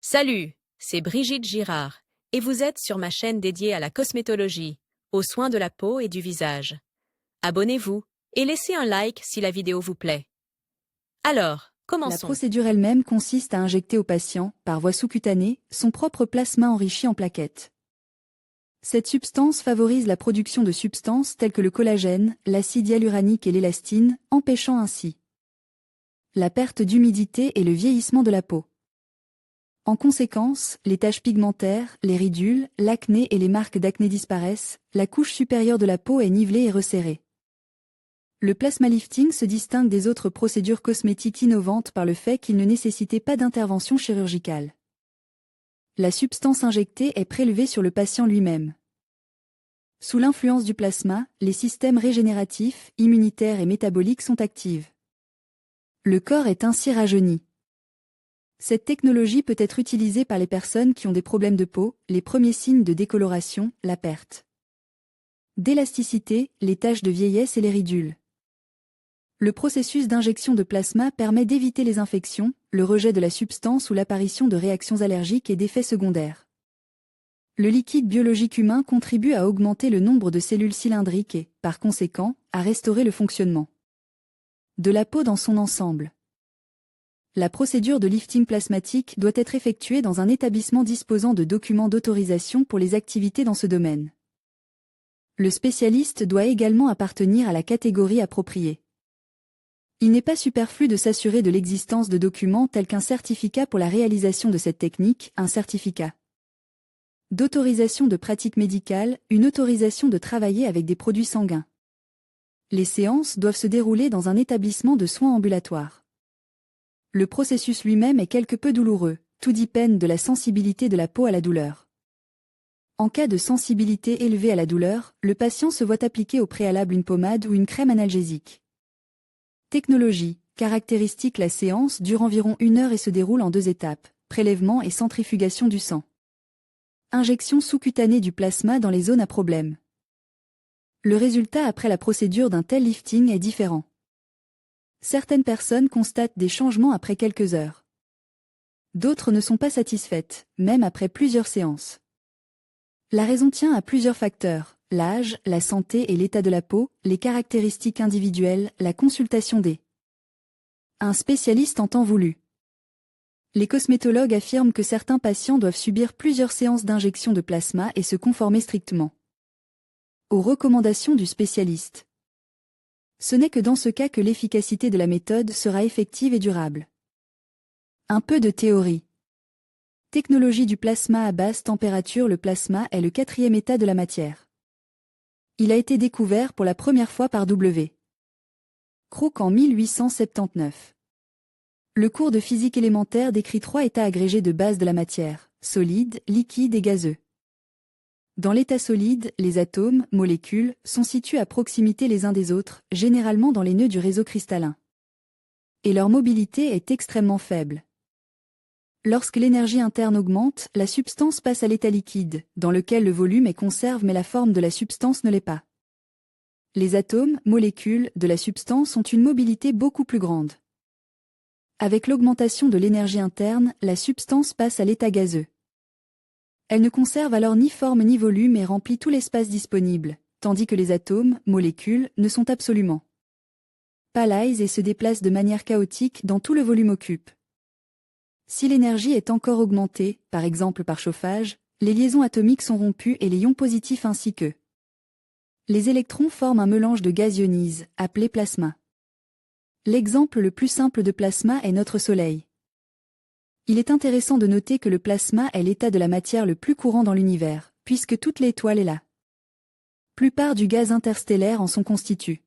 Salut, c'est Brigitte Girard, et vous êtes sur ma chaîne dédiée à la cosmétologie, aux soins de la peau et du visage. Abonnez-vous et laissez un like si la vidéo vous plaît. Alors, La commençons. procédure elle-même consiste à injecter au patient, par voie sous-cutanée, son propre plasma enrichi en plaquettes. Cette substance favorise la production de substances telles que le collagène, l'acide hyaluronique et l'élastine, empêchant ainsi la perte d'humidité et le vieillissement de la peau. En conséquence, les taches pigmentaires, les ridules, l'acné et les marques d'acné disparaissent, la couche supérieure de la peau est nivelée et resserrée. Le plasma lifting se distingue des autres procédures cosmétiques innovantes par le fait qu'il ne nécessitait pas d'intervention chirurgicale. La substance injectée est prélevée sur le patient lui-même. Sous l'influence du plasma, les systèmes régénératifs, immunitaires et métaboliques sont actifs. Le corps est ainsi rajeuni. Cette technologie peut être utilisée par les personnes qui ont des problèmes de peau, les premiers signes de décoloration, la perte d'élasticité, les taches de vieillesse et les ridules. Le processus d'injection de plasma permet d'éviter les infections, le rejet de la substance ou l'apparition de réactions allergiques et d'effets secondaires. Le liquide biologique humain contribue à augmenter le nombre de cellules cylindriques et, par conséquent, à restaurer le fonctionnement de la peau dans son ensemble. La procédure de lifting plasmatique doit être effectuée dans un établissement disposant de documents d'autorisation pour les activités dans ce domaine. Le spécialiste doit également appartenir à la catégorie appropriée. Il n'est pas superflu de s'assurer de l'existence de documents tels qu'un certificat pour la réalisation de cette technique, un certificat d'autorisation de pratique médicale, une autorisation de travailler avec des produits sanguins. Les séances doivent se dérouler dans un établissement de soins ambulatoires. Le processus lui-même est quelque peu douloureux, tout dépend de la sensibilité de la peau à la douleur. En cas de sensibilité élevée à la douleur, le patient se voit appliquer au préalable une pommade ou une crème analgésique. Technologie, caractéristique. La séance dure environ 1 heure et se déroule en 2 étapes, prélèvement et centrifugation du sang. Injection sous-cutanée du plasma dans les zones à problème. Le résultat après la procédure d'un tel lifting est différent. Certaines personnes constatent des changements après quelques heures. D'autres ne sont pas satisfaites, même après plusieurs séances. La raison tient à plusieurs facteurs: l'âge, la santé et l'état de la peau, les caractéristiques individuelles, la consultation des un spécialiste en temps voulu. Les cosmétologues affirment que certains patients doivent subir plusieurs séances d'injection de plasma et se conformer strictement aux recommandations du spécialiste. Ce n'est que dans ce cas que l'efficacité de la méthode sera effective et durable. Un peu de théorie. Technologie du plasma à basse température. Le plasma est le 4e état de la matière. Il a été découvert pour la première fois par W. Crook en 1879. Le cours de physique élémentaire décrit 3 états agrégés de base de la matière: solide, liquide et gazeux. Dans l'état solide, les atomes, molécules, sont situés à proximité les uns des autres, généralement dans les nœuds du réseau cristallin. Et leur mobilité est extrêmement faible. Lorsque l'énergie interne augmente, la substance passe à l'état liquide, dans lequel le volume est conservé mais la forme de la substance ne l'est pas. Les atomes, molécules, de la substance ont une mobilité beaucoup plus grande. Avec l'augmentation de l'énergie interne, la substance passe à l'état gazeux. Elle ne conserve alors ni forme ni volume et remplit tout l'espace disponible, tandis que les atomes, molécules, ne sont absolument pas lisses et se déplacent de manière chaotique dans tout le volume occupe. Si l'énergie est encore augmentée, par exemple par chauffage, les liaisons atomiques sont rompues et les ions positifs ainsi que les électrons forment un mélange de gaz ionise, appelé plasma. L'exemple le plus simple de plasma est notre Soleil. Il est intéressant de noter que le plasma est l'état de la matière le plus courant dans l'univers, puisque toute l'étoile est la plupart du gaz interstellaire en sont constitués.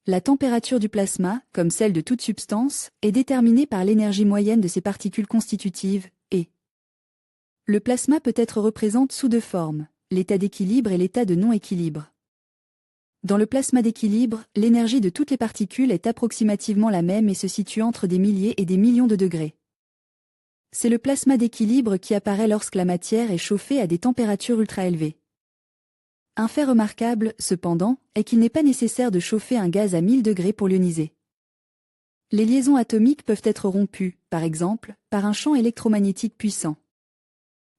La température du plasma, comme celle de toute substance, est déterminée par l'énergie moyenne de ses particules constitutives, et le plasma peut être représenté sous 2 formes, l'état d'équilibre et l'état de non-équilibre. Dans le plasma d'équilibre, l'énergie de toutes les particules est approximativement la même et se situe entre des milliers et des millions de degrés. C'est le plasma d'équilibre qui apparaît lorsque la matière est chauffée à des températures ultra élevées. Un fait remarquable, cependant, est qu'il n'est pas nécessaire de chauffer un gaz à 1000 degrés pour l'ioniser. Les liaisons atomiques peuvent être rompues, par exemple, par un champ électromagnétique puissant.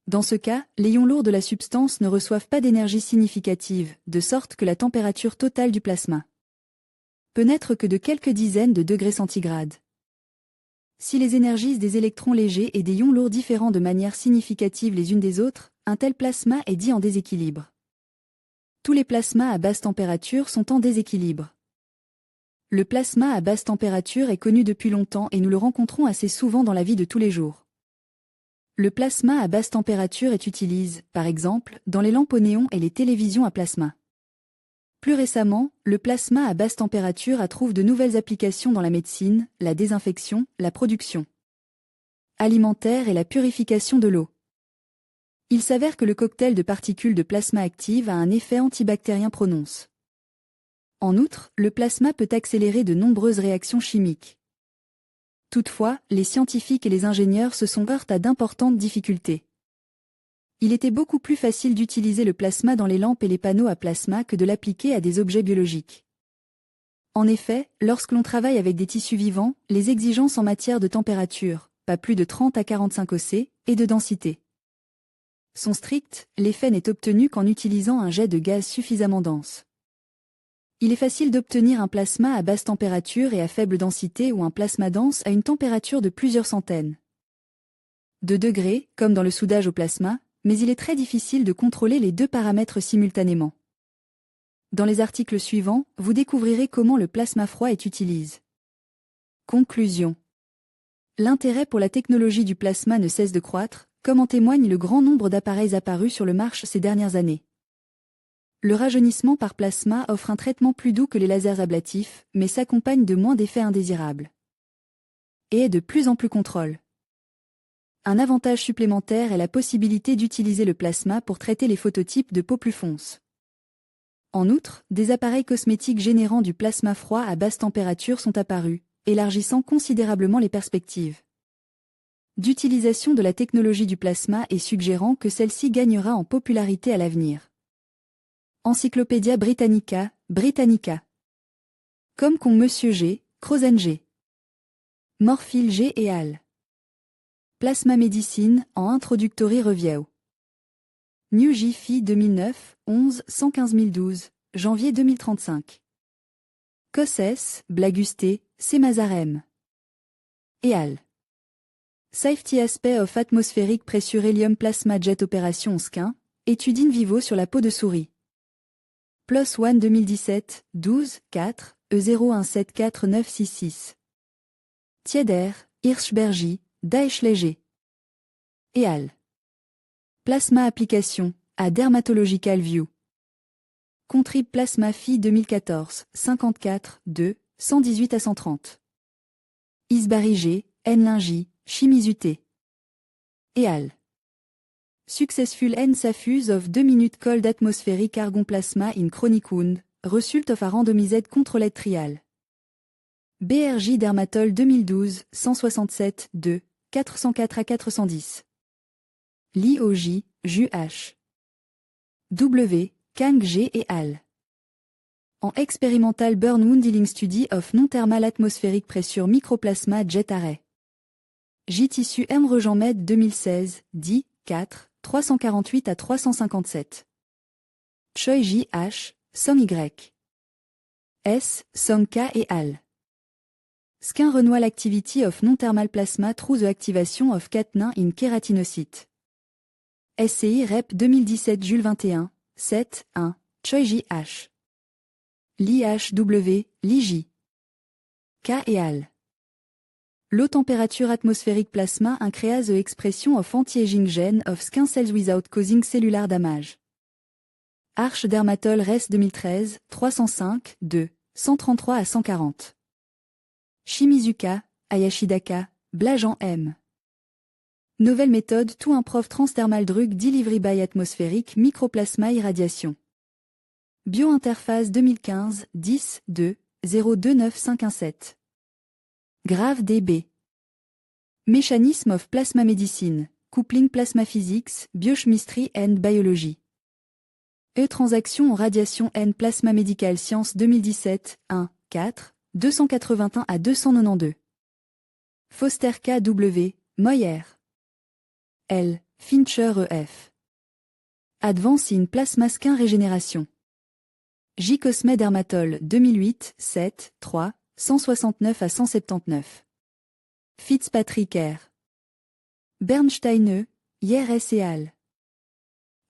Dans ce cas, les ions lourds de la substance ne reçoivent pas d'énergie significative, de sorte que la température totale du plasma peut n'être que de quelques dizaines de degrés centigrades. Si les énergies des électrons légers et des ions lourds diffèrent de manière significative les unes des autres, un tel plasma est dit en déséquilibre. Tous les plasmas à basse température sont en déséquilibre. Le plasma à basse température est connu depuis longtemps et nous le rencontrons assez souvent dans la vie de tous les jours. Le plasma à basse température est utilisé, par exemple, dans les lampes au néon et les télévisions à plasma. Plus récemment, le plasma à basse température trouve de nouvelles applications dans la médecine, la désinfection, la production alimentaire et la purification de l'eau. Il s'avère que le cocktail de particules de plasma actives a un effet antibactérien prononcé. En outre, le plasma peut accélérer de nombreuses réactions chimiques. Toutefois, les scientifiques et les ingénieurs se sont heurtés à d'importantes difficultés. Il était beaucoup plus facile d'utiliser le plasma dans les lampes et les panneaux à plasma que de l'appliquer à des objets biologiques. En effet, lorsque l'on travaille avec des tissus vivants, les exigences en matière de température, pas plus de 30 à 45 oC, et de densité sont strictes, l'effet n'est obtenu qu'en utilisant un jet de gaz suffisamment dense. Il est facile d'obtenir un plasma à basse température et à faible densité ou un plasma dense à une température de plusieurs centaines de degrés, comme dans le soudage au plasma, mais il est très difficile de contrôler les deux paramètres simultanément. Dans les articles suivants, vous découvrirez comment le plasma froid est utilisé. Conclusion. L'intérêt pour la technologie du plasma ne cesse de croître, comme en témoigne le grand nombre d'appareils apparus sur le marché ces dernières années. Le rajeunissement par plasma offre un traitement plus doux que les lasers ablatifs, mais s'accompagne de moins d'effets indésirables. Et est de plus en plus contrôlé. Un avantage supplémentaire est la possibilité d'utiliser le plasma pour traiter les phototypes de peau plus fonce. En outre, des appareils cosmétiques générant du plasma froid à basse température sont apparus, élargissant considérablement les perspectives d'utilisation de la technologie du plasma et suggérant que celle-ci gagnera en popularité à l'avenir. Encyclopædia Britannica, Britannica. Comme con Monsieur G, Crozen G. Morphile G et al. Plasma Médecine, en Introductory Review. New J-Phi 2009, 11, 115 janvier 2035. Cosses, Blagusté, C. Mazarem. Et al. Safety Aspect of Atmospheric Pressure Helium Plasma Jet Operation Skin, étude in vivo sur la peau de souris. PLOS ONE 2017, 12, 4, E01749666. Tieder, Hirschbergy, Daesh Léger. Et al. Plasma Application, à Dermatological View. Contrib Plasma Phi 2014, 54, 2, 118 à 130. Isbarigé, N-Lingy, Chimisuté. Et al. Successful N Suffuse of 2 minutes Cold Atmospheric Argon Plasma in Chronic Wound, Result of a Randomized Controlled Trial. BRJ Dermatol 2012, 167, 2, 404 à 410. Li OJ, Ju H. W, Kang G et al. En Experimental Burn Wound Healing Study of Non-Thermal Atmospheric Pressure Microplasma Jet Array. J-Tissu M. Rejean-Med 2016, 10, 4, 348 à 357. Choi J.H., Som Y. S. Som K et al. Skin Renewal Activity of Non-Thermal Plasma Through the Activation of Catenin in Keratinocyte. SCI Rep 2017 Jules 21, 7, 1, Choi J.H. Li-H.W., Li-J. K et al. Low Temperature Atmospheric Plasma Increase the Expression of Anti-Aging Gene of Skin Cells Without Causing Cellular Damage. Arch Dermatol Res 2013, 305, 2, 133 à 140. Shimizuka, Ayashidaka, Blajan M. Nouvelle méthode To Improve Transdermal Drug Delivery by Atmospheric Microplasma Irradiation. Biointerface 2015, 10, 2, 029517. Grave DB. Mechanism of Plasma Medicine, Coupling Plasma Physics, Biochemistry and Biology. Transaction en radiation N Plasma Medical Science 2017, 1, 4, 281 à 292. Foster KW, Moyer. L. Fincher EF. Advance in Plasma Skin Régénération. J. Cosme Dermatol 2008, 7, 3, 169 à 179. Fitzpatrick R. Bernstein E. Hier et al.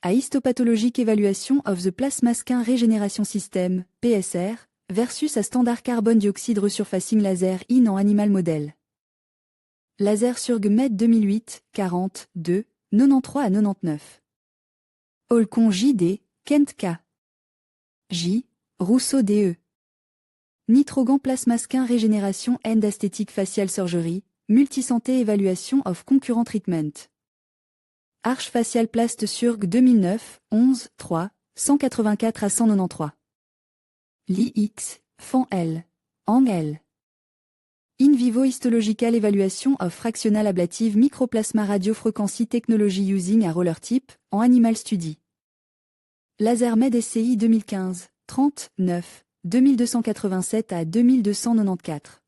A Histopathologic Evaluation of the Plasma Skin Regeneration System, PSR, versus a Standard Carbon Dioxide Resurfacing Laser in en Animal Model. Laser Surg Med 2008, 40, 2, 93 à 99. Olcon J.D., Kent K. J. Rousseau D.E. Nitrogan Plasma Skin Régénération and Aesthetic Facial Surgery, Multisanté Evaluation of Concurrent Treatment. Arche Facial Plast Surg 2009, 11, 3, 184 à 193. Li X, Fan L. Ang L. In vivo histological evaluation of fractional ablative microplasma radiofrequency technology using a roller tip, en animal study. LaserMed SCI 2015, 39, 2287 à 2294.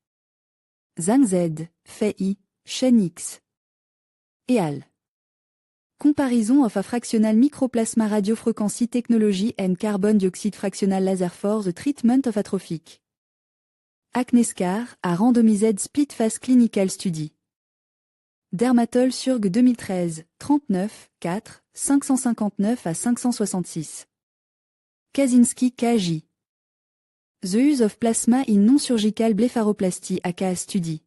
Zhang Z, Fei I, Shen X. Et al. Comparison of a fractional microplasma radiofrequency technology and carbon dioxide fractional laser for the treatment of atrophic acne scar a randomized split phase clinical study. Dermatol Surg 2013, 39, 4, 559 à 566. Kaczynski KJ. The use of plasma in non-surgical blépharoplastie aka study.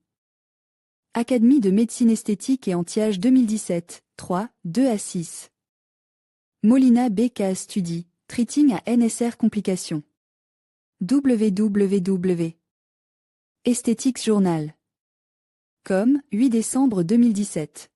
Académie de médecine esthétique et anti-âge 2017, 3, 2 à 6. Molina BK Study, Treating à NSR Complications. www. Aesthetics Journal. Com, 8 décembre 2017.